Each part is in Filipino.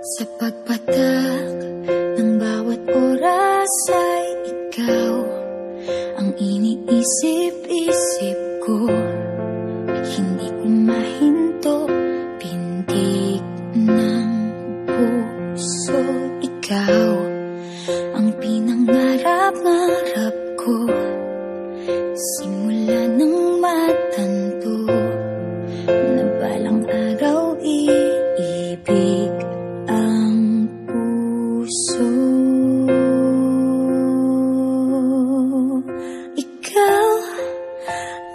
Sa pagpatak ng bawat oras ay ikaw ang iniisip-isip ko. Hindi ko mahinto, pintig ng puso. Ikaw ang pinangarap-ngarap ko, simula ng matanto na balang araw iibig ang puso. Ikaw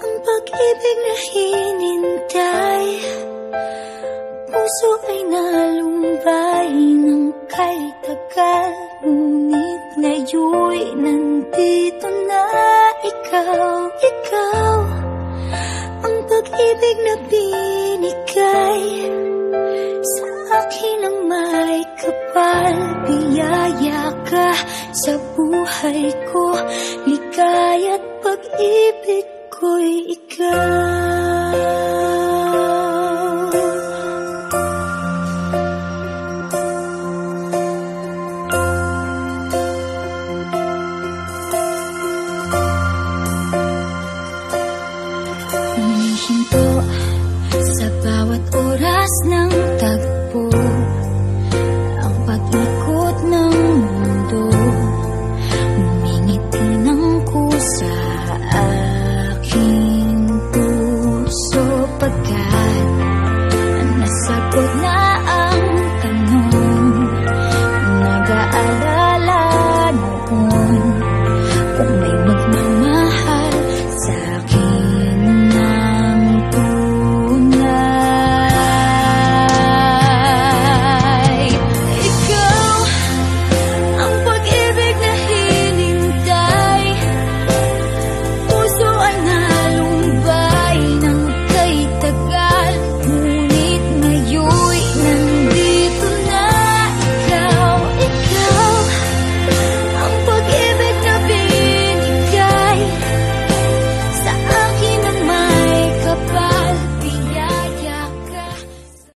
ang pag-ibig na hinintay, puso ay nalumbay ng kay tagal, ngunit ngayon'y nandito na ikaw. Ikaw ang pag-ibig na binigay sa akin ang may kapal. Biyaya ka sa buhay ko, ligaya't pag-ibig ko'y ikaw.